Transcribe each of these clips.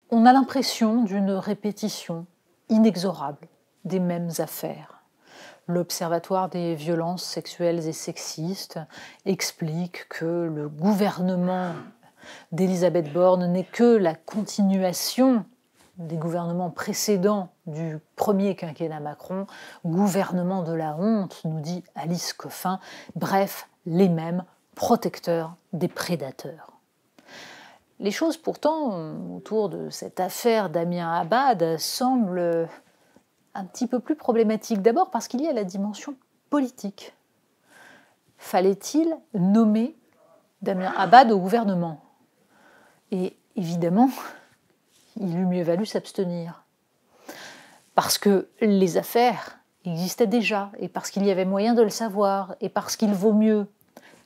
On a l'impression d'une répétition inexorable des mêmes affaires. L'Observatoire des violences sexuelles et sexistes explique que le gouvernement d'Elisabeth Borne n'est que la continuation des gouvernements précédents du premier quinquennat Macron, gouvernement de la honte, nous dit Alice Coffin, bref, les mêmes protecteurs des prédateurs. Les choses pourtant, autour de cette affaire Damien Abad, semblent un petit peu plus problématiques. D'abord parce qu'il y a la dimension politique. Fallait-il nommer Damien Abad au gouvernement ? Et évidemment, il eût mieux valu s'abstenir. Parce que les affaires existaient déjà, et parce qu'il y avait moyen de le savoir, et parce qu'il vaut mieux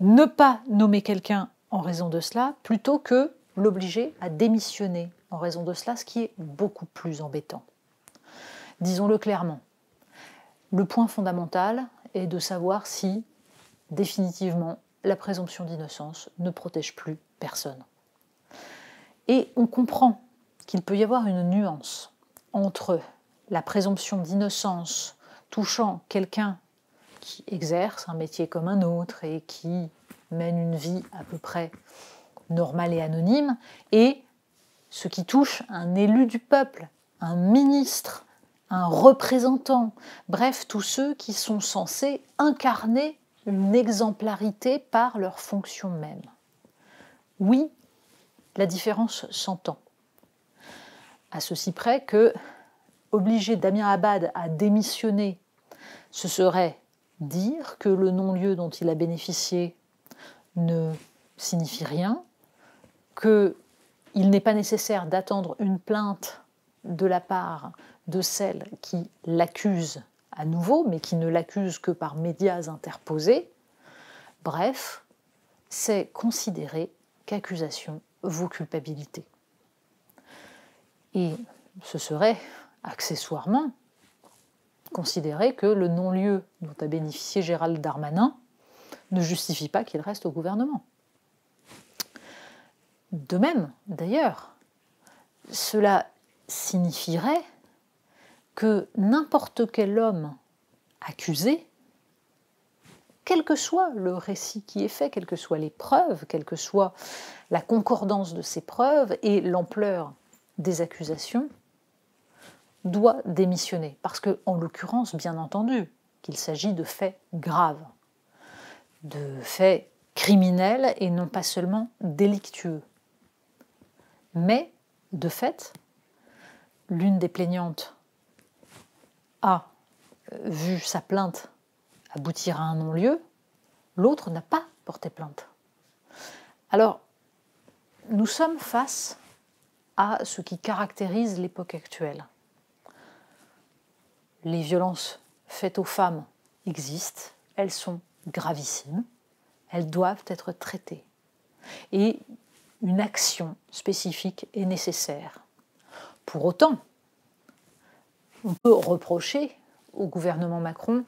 ne pas nommer quelqu'un en raison de cela, plutôt que l'obliger à démissionner en raison de cela, ce qui est beaucoup plus embêtant. Disons-le clairement, le point fondamental est de savoir si, définitivement, la présomption d'innocence ne protège plus personne. Et on comprend qu'il peut y avoir une nuance entre la présomption d'innocence touchant quelqu'un qui exerce un métier comme un autre et qui mène une vie à peu près normale et anonyme, et ce qui touche un élu du peuple, un ministre, un représentant, bref, tous ceux qui sont censés incarner une exemplarité par leur fonction même. Oui, la différence s'entend. À ceci près que obliger Damien Abad à démissionner, ce serait dire que le non-lieu dont il a bénéficié ne signifie rien, qu'il n'est pas nécessaire d'attendre une plainte de la part de celle qui l'accuse à nouveau, mais qui ne l'accuse que par médias interposés. Bref, c'est considérer qu'accusation vaut culpabilité. Et ce serait, accessoirement, considérer que le non-lieu dont a bénéficié Gérald Darmanin ne justifie pas qu'il reste au gouvernement. De même, d'ailleurs, cela signifierait que n'importe quel homme accusé, quel que soit le récit qui est fait, quelles que soient les preuves, quelle que soit la concordance de ces preuves et l'ampleur des accusations, doit démissionner. Parce que, en l'occurrence, bien entendu, qu'il s'agit de faits graves, de faits criminels et non pas seulement délictueux. Mais, de fait, l'une des plaignantes a vu sa plainte aboutir à un non-lieu, l'autre n'a pas porté plainte. Alors, nous sommes face à ce qui caractérise l'époque actuelle. Les violences faites aux femmes existent, elles sont gravissimes, elles doivent être traitées. Et une action spécifique est nécessaire. Pour autant, on peut reprocher au gouvernement Macron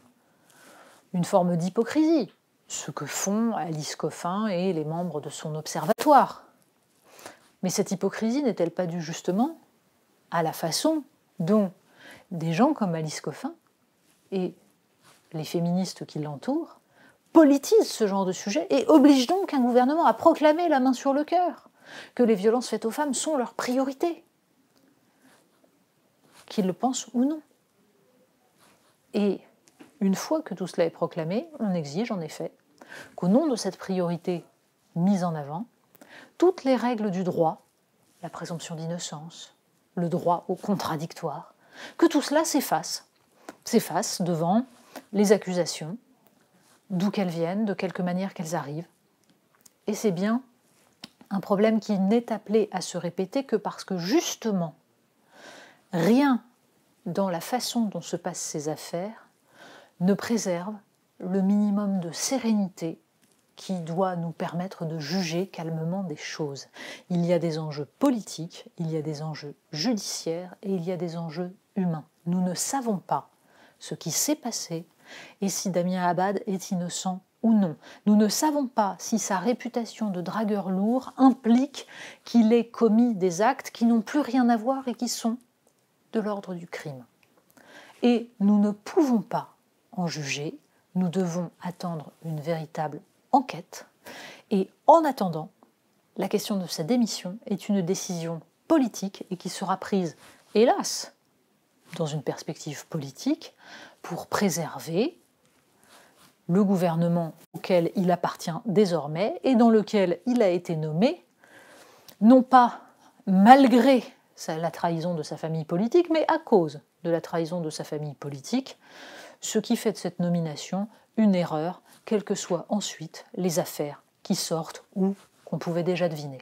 une forme d'hypocrisie, ce que font Alice Coffin et les membres de son observatoire. Mais cette hypocrisie n'est-elle pas due justement à la façon dont des gens comme Alice Coffin et les féministes qui l'entourent politisent ce genre de sujet et obligent donc un gouvernement à proclamer la main sur le cœur que les violences faites aux femmes sont leur priorité, qu'ils le pensent ou non. Et une fois que tout cela est proclamé, on exige en effet qu'au nom de cette priorité mise en avant, toutes les règles du droit, la présomption d'innocence, le droit au contradictoire, que tout cela s'efface devant les accusations, d'où qu'elles viennent, de quelque manière qu'elles arrivent. Et c'est bien un problème qui n'est appelé à se répéter que parce que justement, rien dans la façon dont se passent ces affaires ne préserve le minimum de sérénité qui doit nous permettre de juger calmement des choses. Il y a des enjeux politiques, il y a des enjeux judiciaires et il y a des enjeux humains. Nous ne savons pas ce qui s'est passé et si Damien Abad est innocent ou non. Nous ne savons pas si sa réputation de dragueur lourd implique qu'il ait commis des actes qui n'ont plus rien à voir et qui sont de l'ordre du crime. Et nous ne pouvons pas en juger, nous devons attendre une véritable enquête. Et en attendant, la question de sa démission est une décision politique et qui sera prise, hélas, dans une perspective politique, pour préserver le gouvernement auquel il appartient désormais et dans lequel il a été nommé, non pas malgré la trahison de sa famille politique, mais à cause de la trahison de sa famille politique, ce qui fait de cette nomination une erreur, quelles que soient ensuite les affaires qui sortent ou qu'on pouvait déjà deviner.